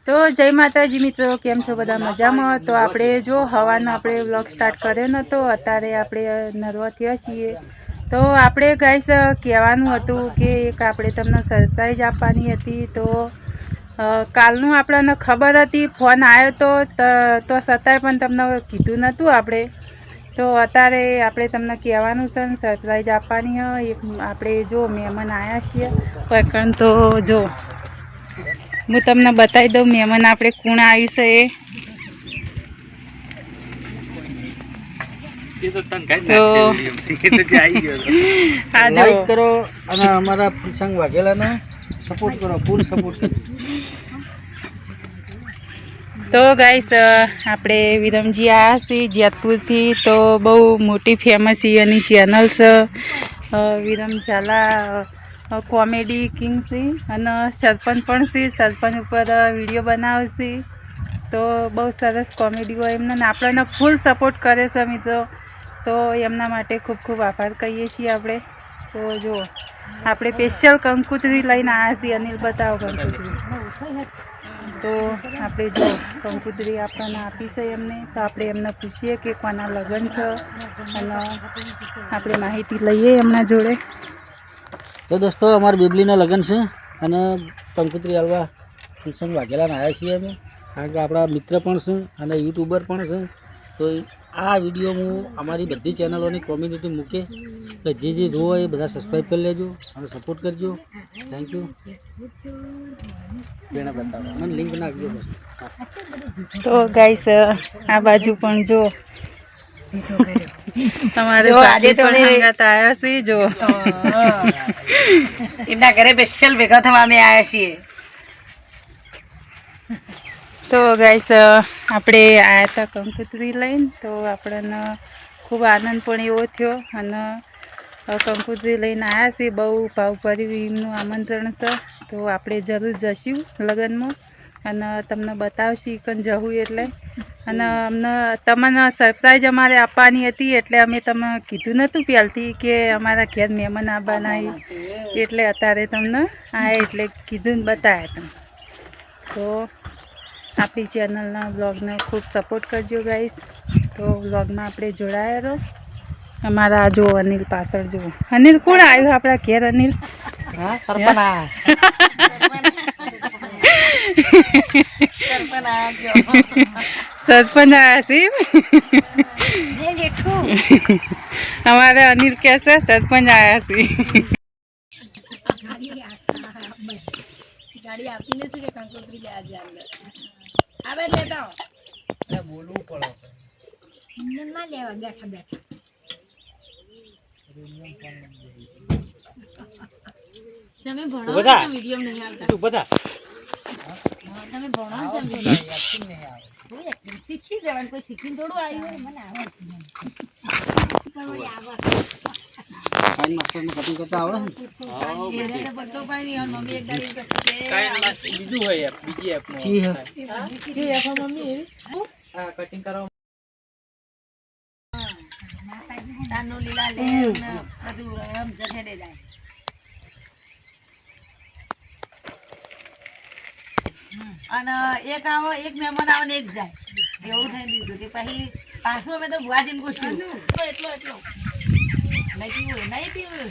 તો જય માતાજી મિત્રો, કેમ છો બધા મજામાં? તો આપણે જો હવાનો આપણે વ્લોગ સ્ટાર્ટ કર્યો નતો, અત્યારે આપણે નરવા થયા છીએ. તો આપણે ગાઈસ કહેવાનું હતું કે એક આપણે તમને સરપ્રાઈઝ આપવાની હતી. તો કાલનું આપણને ખબર હતી, ફોન આવ્યો તો છતાંય પણ તમને કીધું નહોતું આપણે. તો અત્યારે આપણે તમને કહેવાનું છે ને સરપ્રાઈઝ આપવાની હોય. એક આપણે જો મહેમાન આવ્યા છીએ પણ તો જો હું તમને બતાવી દઉં મહેમાન આપણે કોણ આવ્યું છે હા જો લાઈક કરો અને અમારા ફૂલસંગ વાઘેલાને સપોર્ટ કરો, ફૂલ સપોર્ટ કરો. તો ગાઈસ આપણે વિરમજી આવ્યા છીએ જેતપુરથી. તો બહુ મોટી ફેમસ એની ચેનલ છે વિરમ ઝાલા કોમેડી કિંગ છે અને સરપંચ પણ છે. સરપંચ ઉપર વિડીયો બનાવશે. તો બહુ સરસ કોમેડી હોય એમને આપણને ફૂલ સપોર્ટ કરે છે મિત્રો. તો એમના માટે ખૂબ ખૂબ આભાર કહીએ છીએ આપણે. તો જો આપણે સ્પેશિયલ કંકોત્રી લઈને આવ્યા છીએ. અનિલ બતાવો કંકોત્રી. તો આપણે જો કંકોત્રી આપણને આપી છે એમને. તો આપણે એમને પૂછીએ કે કોના લગ્ન છે અને આપણે માહિતી લઈએ એમના જોડે. તો દોસ્તો અમારા બેબલીના લગ્ન છે અને કંકોત્રી હાલવા ફૂલસંગ વાઘેલાને આવ્યા છીએ અમે, કારણ કે આપણા મિત્ર પણ છે અને યુટ્યુબર પણ છે. તો આ વિડીયો હું અમારી બધી ચેનલોની કોમ્યુનિટી મૂકે એટલે જે જોવો એ બધા સબસ્ક્રાઈબ કરી લેજો અને સપોર્ટ કરજો. Thank you. મને લિંક નાખજો. તો ગાઈસ આ બાજુ પણ જો તમારે આજે તો આવ્યા છીએ. જો એમના ઘરે સ્પેશિયલ ભેગા થવા અમે આવ્યા છીએ. તો ગાઈસ આપણે આવ્યા હતા કંકોત્રી લઈને. તો આપણને ખૂબ આનંદ પણ એવો થયો અને કંકોત્રી લઈને આવ્યા છીએ. બહુ ભાવભર્યું એમનું આમંત્રણ છે. તો આપણે જરૂર જઈશું લગ્નમાં અને તમને બતાવશું કે જવું એટલે. અને અમને તમને સરપ્રાઈઝ અમારે આપવાની હતી એટલે અમે તમને કીધું નહોતું પહેલથી કે અમારા ઘેર મહેમાન આવવાના. એટલે અત્યારે તમને આ એટલે કીધું ને બતાવ્યા તમે. તો આપણી ચેનલના બ્લોગને ખૂબ સપોર્ટ કરજો ગાઈસ. તો બ્લોગમાં આપણે જોડાયા રહો. અમારા જો અનિલ પાછળ જુઓ. અનિલ કોણ આવ્યું આપણા ઘેર? અનિલ સરપંચ આવ્યા છે. અમારે અનિલ કે છે સરપંચ આવ્યા છે. ગાડી આપીને શું કે કંકોત્રી લે આજે આવે લેતા બોલવું પડે. ના લેવા બેઠા બેઠા તમે ભણો છો વિડીયો નહીં આવતા. તું બધા તમે ભણો છો શીખી જવાનું. કોઈ શીખીને થોડું આવ્યું મને કટિંગ કરતા આવડે ને? બીજું હોય બીજી એપ મમ્મી કટિંગ કરવા લીલા લે બધું એમ જખેડે જાય. અને એક આવો એક મહેમાન આવે ને એક જાય એવું થઈ દીધું કે પછી પાછું અમે તો ભુવાજીને પૂછ્યું એટલો નહીં પીવું નહીં પીવું.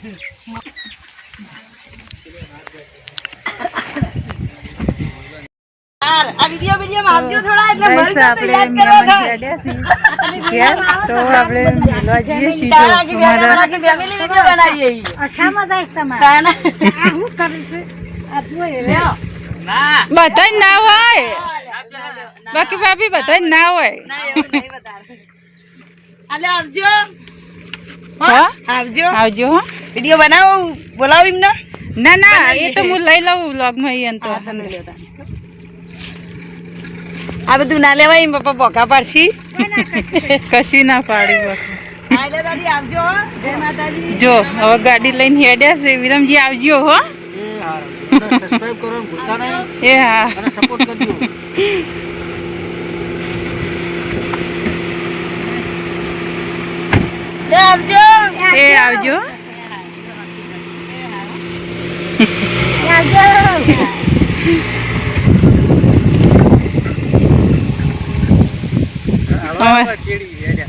આ વિડીયો આપજો થોડા એટલે મરી જતો યાદ કરવા થાય. તો આપણે મેળવા જઈએ છીએ. ફેમિલી વિડીયો બનાવીએ. અચ્છામાં જાય તમારે હું કરીશું બધા ના હોય બાકી ભાભી બધા ના હોય. આવજો આવજો આવજો હો. વિડીયો બનાવો બોલાવો એમને. ના ના એ તો હું લઈ લઉં વ્લોગમાં. એ તો આ બધું ના લેવાય પપ્પા બોકા પાડશી. કશી ના પાડી. આવજો જય માતાજી. જો હવે ગાડી લઈને હેડ્યા છે. વિરમજી આવજો હો. સબસ્ક્રાઇબ કરો ને ભૂલતા નહીં. એ હા અને સપોર્ટ કરજો. આવજો એ આવજો.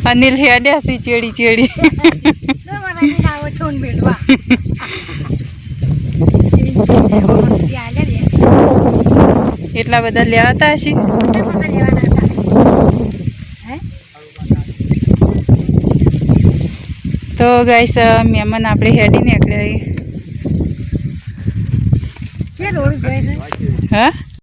અનિલ હેડ્યા સી ચેડી ચેડી એટલા બધા લેવાતા હશે તો ગાઈસ મહેમાન આપણે હેડી નીકળ્યા હા